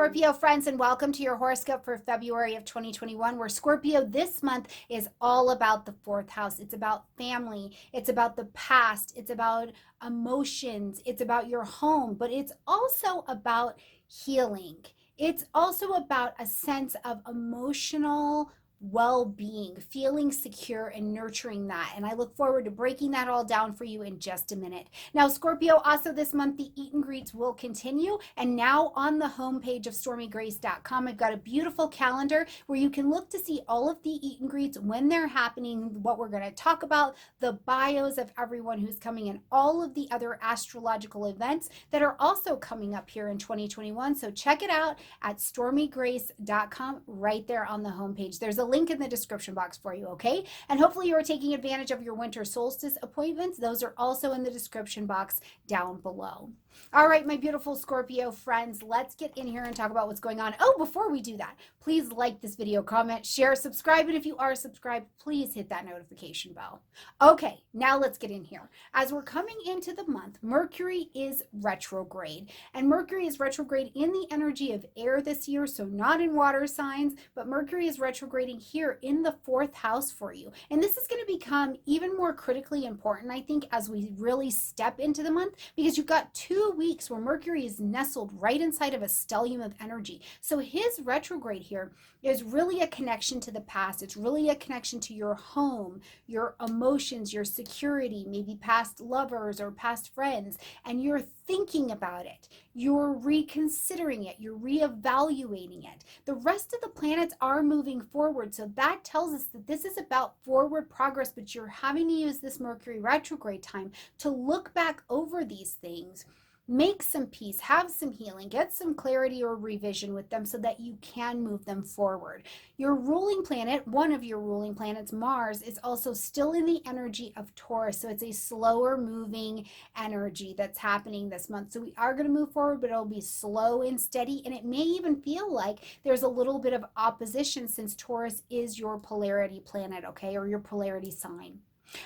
Scorpio friends, and welcome to your horoscope for February of 2021, where Scorpio this month is all about the fourth house. It's about family, it's about the past, it's about emotions, it's about your home, but it's also about healing. It's also about a sense of emotional well-being, feeling secure and nurturing that. And I look forward to breaking that all down for you in just a minute. Now, Scorpio, also this month, the eat and greets will continue. And now on the homepage of stormiegrace.com, I've got a beautiful calendar where you can look to see all of the eat and greets, when they're happening, what we're going to talk about, the bios of everyone who's coming, and all of the other astrological events that are also coming up here in 2021. So check it out at stormiegrace.com right there on the homepage. There's a link in the description box for you, okay? And hopefully you are taking advantage of your winter solstice appointments. Those are also in the description box down below. All right, my beautiful Scorpio friends, let's get in here and talk about what's going on. Oh, before we do that, please like this video, comment, share, subscribe, and if you are subscribed, please hit that notification bell. Okay, now let's get in here. As we're coming into the month, Mercury is retrograde, and Mercury is retrograde in the energy of air this year, so not in water signs, but Mercury is retrograding here in the fourth house for you. And this is going to become even more critically important, I think, as we really step into the month, because you've got 2 weeks where Mercury is nestled right inside of a stellium of energy. So his retrograde here is really a connection to the past. It's really a connection to your home, your emotions, your security, maybe past lovers or past friends, and you're thinking about it. You're reconsidering it. You're reevaluating it. The rest of the planets are moving forward, so that tells us that this is about forward progress, but you're having to use this Mercury retrograde time to look back over these things, make some peace, have some healing, get some clarity or revision with them so that you can move them forward. Your ruling planet, one of your ruling planets, Mars, is also still in the energy of Taurus. So it's a slower moving energy that's happening this month. So we are going to move forward, but it'll be slow and steady. And it may even feel like there's a little bit of opposition since Taurus is your polarity planet, okay, or your polarity sign.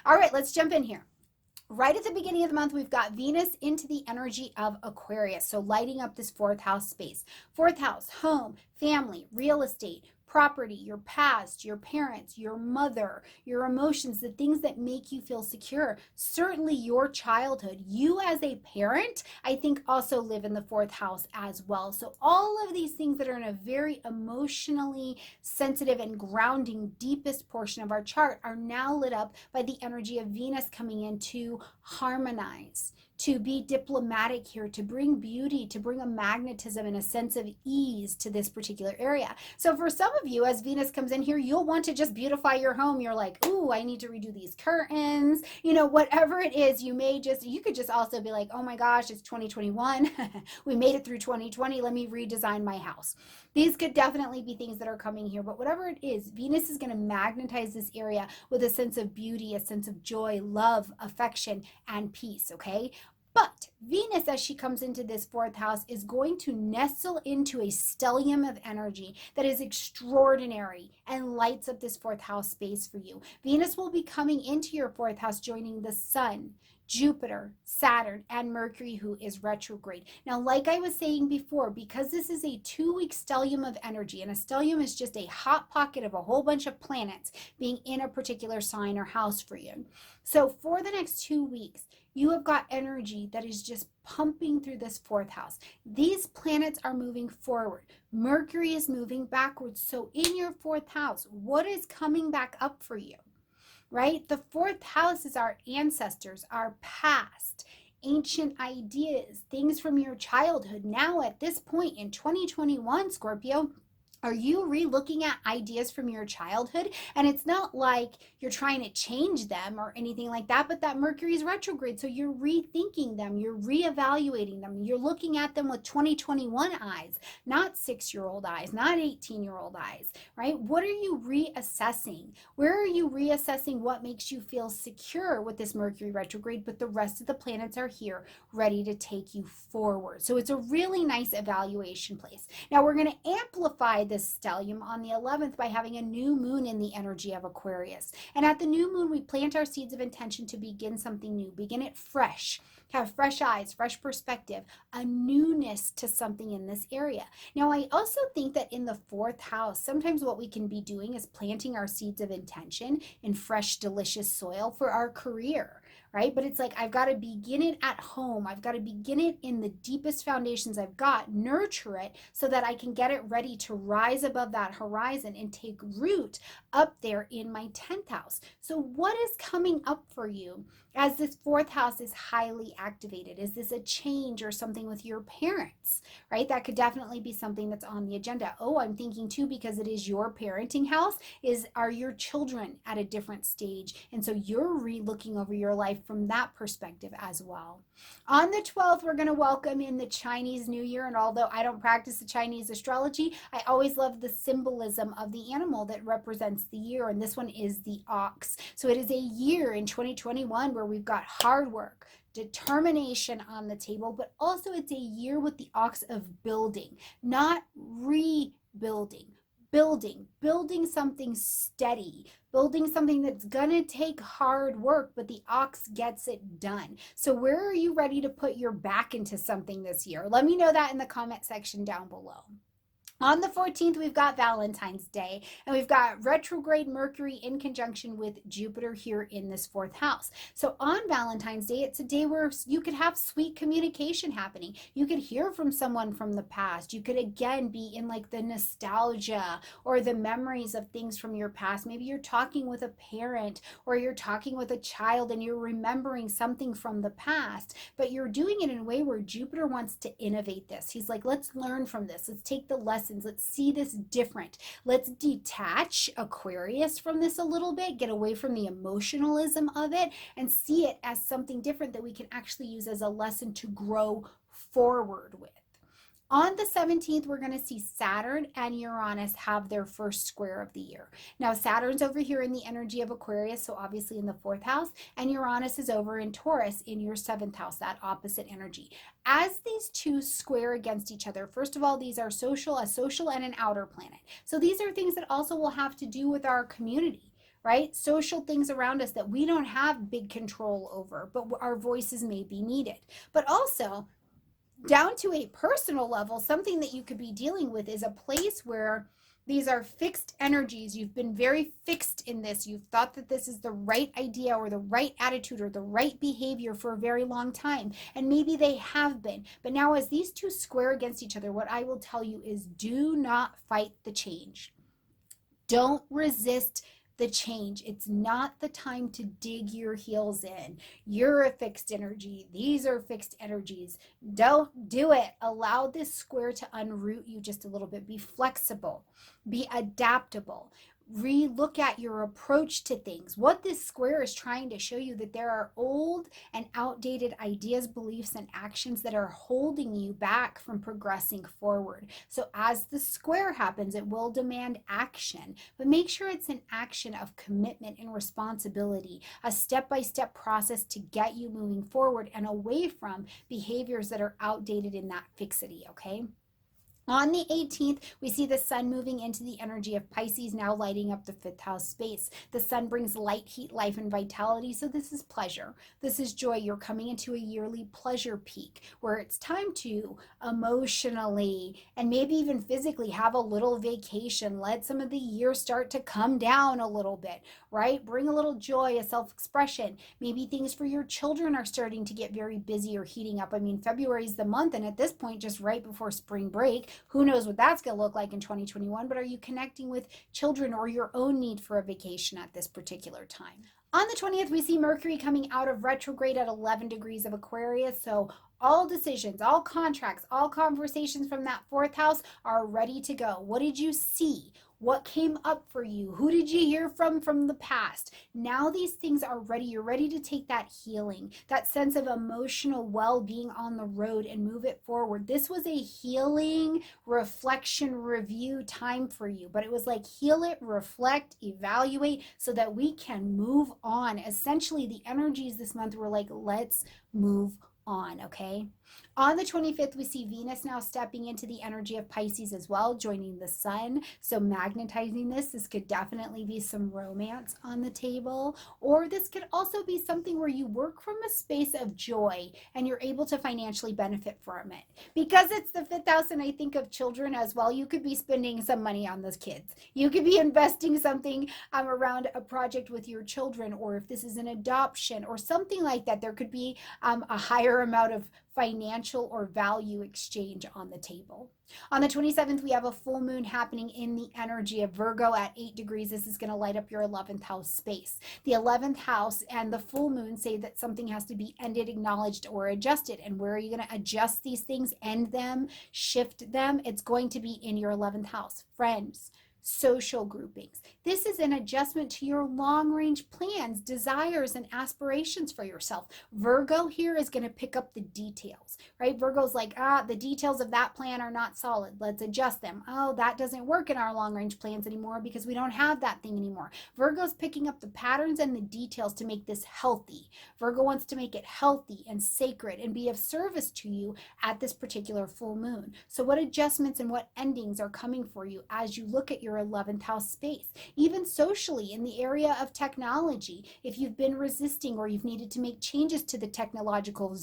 All right, let's jump in here. Right at the beginning of the month, we've got Venus into the energy of Aquarius, so lighting up this fourth house space. Fourth house, home, family, real estate, property, your past, your parents, your mother, your emotions, the things that make you feel secure. Certainly your childhood. You as a parent, I think, also live in the fourth house as well. So all of these things that are in a very emotionally sensitive and grounding, deepest portion of our chart are now lit up by the energy of Venus coming in to harmonize, to be diplomatic here, to bring beauty, to bring a magnetism and a sense of ease to this particular area. So for some of you, as Venus comes in here, you'll want to just beautify your home. You're like, ooh, I need to redo these curtains. You know, whatever it is, you could just also be like, oh my gosh, it's 2021. We made it through 2020. Let me redesign my house. These could definitely be things that are coming here, but whatever it is, Venus is going to magnetize this area with a sense of beauty, a sense of joy, love, affection, and peace, okay? But Venus, as she comes into this fourth house, is going to nestle into a stellium of energy that is extraordinary and lights up this fourth house space for you. Venus will be coming into your fourth house, joining the Sun, Jupiter, Saturn, and Mercury, who is retrograde. Now, like I was saying before, because this is a 2-week stellium of energy, and a stellium is just a hot pocket of a whole bunch of planets being in a particular sign or house for you. So for the next 2 weeks, you have got energy that is just pumping through this fourth house. These planets are moving forward. Mercury is moving backwards. So in your fourth house, what is coming back up for you? Right? The fourth house is our ancestors, our past, ancient ideas, things from your childhood. Now at this point in 2021, Scorpio, are you re-looking at ideas from your childhood? And it's not like you're trying to change them or anything like that, but that Mercury is retrograde. So you're rethinking them, you're reevaluating them, you're looking at them with 2021 eyes, not 6-year-old eyes, not 18-year-old eyes, right? What are you reassessing? Where are you reassessing what makes you feel secure with this Mercury retrograde, but the rest of the planets are here ready to take you forward. So it's a really nice evaluation place. Now we're going to amplify this stellium on the 11th by having a new moon in the energy of Aquarius. And at the new moon, we plant our seeds of intention to begin something new, begin it fresh, have fresh eyes, fresh perspective, a newness to something in this area. Now, I also think that in the fourth house, sometimes what we can be doing is planting our seeds of intention in fresh, delicious soil for our career, right? But it's like, I've got to begin it at home. I've got to begin it in the deepest foundations I've got, nurture it so that I can get it ready to rise above that horizon and take root up there in my 10th house. So what is coming up for you as this fourth house is highly activated? Is this a change or something with your parents, right? That could definitely be something that's on the agenda. Oh, I'm thinking too, because it is your parenting house, are your children at a different stage? And so you're re-looking over your life from that perspective as well. On the 12th, we're going to welcome in the Chinese New Year. And although I don't practice the Chinese astrology, I always love the symbolism of the animal that represents the year. And this one is the ox. So it is a year in 2021 where we've got hard work, determination on the table, but also it's a year with the ox of building, not rebuilding. Building something steady, building something that's gonna take hard work, but the ox gets it done. So where are you ready to put your back into something this year? Let me know that in the comment section down below. On the 14th, we've got Valentine's Day, and we've got retrograde Mercury in conjunction with Jupiter here in this fourth house. So on Valentine's Day, it's a day where you could have sweet communication happening. You could hear from someone from the past. You could again be in like the nostalgia or the memories of things from your past. Maybe you're talking with a parent or you're talking with a child and you're remembering something from the past, but you're doing it in a way where Jupiter wants to innovate this. He's like, let's learn from this. Let's take the lessons. Let's see this different. Let's detach Aquarius from this a little bit, get away from the emotionalism of it, and see it as something different that we can actually use as a lesson to grow forward with. On the 17th, we're going to see Saturn and Uranus have their first square of the year. Now, Saturn's over here in the energy of Aquarius, so obviously in the fourth house, and Uranus is over in Taurus in your seventh house, that opposite energy. As these two square against each other, first of all, these are a social and an outer planet. So these are things that also will have to do with our community, right? Social things around us that we don't have big control over, but our voices may be needed. But also, down to a personal level, something that you could be dealing with is a place where these are fixed energies. You've been very fixed in this. You've thought that this is the right idea or the right attitude or the right behavior for a very long time. And maybe they have been. But now as these two square against each other, what I will tell you is do not fight the change. Don't resist the change. It's not the time to dig your heels in. You're a fixed energy. These are fixed energies. Don't do it. Allow this square to unroot you just a little bit. Be flexible. Be adaptable. Re-look at your approach to things. What this square is trying to show you that there are old and outdated ideas, beliefs, and actions that are holding you back from progressing forward. So as the square happens, it will demand action, but make sure it's an action of commitment and responsibility, a step-by-step process to get you moving forward and away from behaviors that are outdated in that fixity, okay? On the 18th, we see the sun moving into the energy of Pisces, now lighting up the fifth house space. The sun brings light, heat, life, and vitality. So this is pleasure. This is joy. You're coming into a yearly pleasure peak where it's time to emotionally and maybe even physically have a little vacation. Let some of the year start to come down a little bit, right? Bring a little joy, a self-expression. Maybe things for your children are starting to get very busy or heating up. I mean, February is the month, and at this point, just right before spring break, who knows what that's going to look like in 2021, but are you connecting with children or your own need for a vacation at this particular time? On the 20th, we see Mercury coming out of retrograde at 11 degrees of Aquarius. So all decisions, all contracts, all conversations from that fourth house are ready to go. What did you see? What came up for you? Who did you hear from the past? Now these things are ready. You're ready to take that healing, that sense of emotional well-being on the road and move it forward. This was a healing, reflection, review time for you, but it was like heal it, reflect, evaluate so that we can move on. Essentially, the energies this month were like, let's move on, okay? On the 25th, we see Venus now stepping into the energy of Pisces as well, joining the sun. So magnetizing this could definitely be some romance on the table, or this could also be something where you work from a space of joy and you're able to financially benefit from it. Because it's the 5th house and I think of children as well, you could be spending some money on those kids. You could be investing something around a project with your children, or if this is an adoption or something like that, there could be a higher amount of financial or value exchange on the table. On the 27th, we have a full moon happening in the energy of Virgo at 8 degrees. This is going to light up your 11th house space. The 11th house and the full moon say that something has to be ended, acknowledged, or adjusted. And where are you going to adjust these things, end them, shift them? It's going to be in your 11th house. Friends, social groupings. This is an adjustment to your long-range plans, desires, and aspirations for yourself. Virgo here is going to pick up the details, right? Virgo's like, the details of that plan are not solid. Let's adjust them. Oh, that doesn't work in our long-range plans anymore because we don't have that thing anymore. Virgo's picking up the patterns and the details to make this healthy. Virgo wants to make it healthy and sacred and be of service to you at this particular full moon. So what adjustments and what endings are coming for you as you look at your 11th house space? Even socially, in the area of technology, if you've been resisting or you've needed to make changes to the technological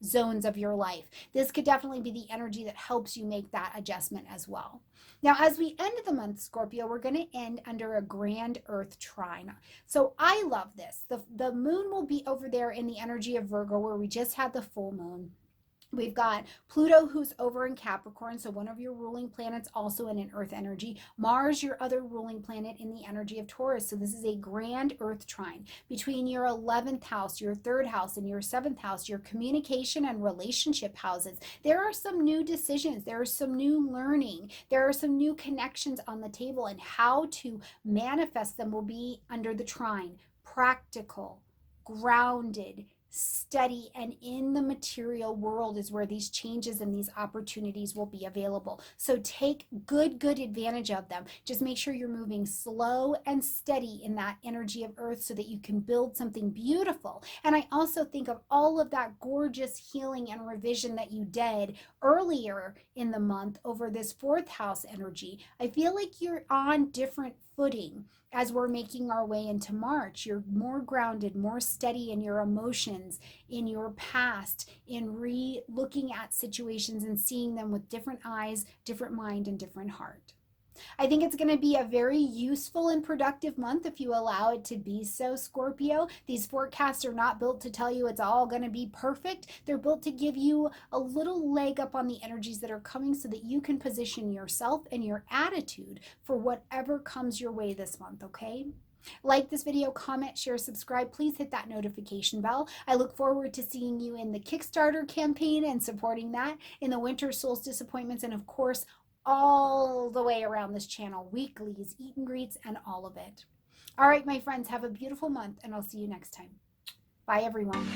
zones of your life, this could definitely be the energy that helps you make that adjustment as well. Now, as we end the month, Scorpio, we're going to end under a grand earth trine. So I love this. The moon will be over there in the energy of Virgo where we just had the full moon. We've got Pluto, who's over in Capricorn, so one of your ruling planets also in an earth energy. Mars, your other ruling planet, in the energy of Taurus. So this is a grand earth trine between your 11th house, your 3rd house, and your 7th house, your communication and relationship houses. There are some new decisions. There is some new learning. There are some new connections on the table, and how to manifest them will be under the trine. Practical, grounded, steady, and in the material world is where these changes and these opportunities will be available. So take good advantage of them. Just make sure you're moving slow and steady in that energy of earth so that you can build something beautiful. And I also think of all of that gorgeous healing and revision that you did earlier in the month over this 4th house energy. I feel like you're on different footing as we're making our way into March. You're more grounded, more steady in your emotions, in your past, in looking at situations and seeing them with different eyes, different mind, and different heart. I think it's going to be a very useful and productive month if you allow it to be so, Scorpio. These forecasts are not built to tell you it's all going to be perfect. They're built to give you a little leg up on the energies that are coming so that you can position yourself and your attitude for whatever comes your way this month, okay? Like this video, comment, share, subscribe. Please hit that notification bell. I look forward to seeing you in the Kickstarter campaign and supporting that, in the winter solstice appointments, and of course, all the way around this channel, weeklies, eat and greets, and all of it. All right, my friends, have a beautiful month, and I'll see you next time. Bye, everyone.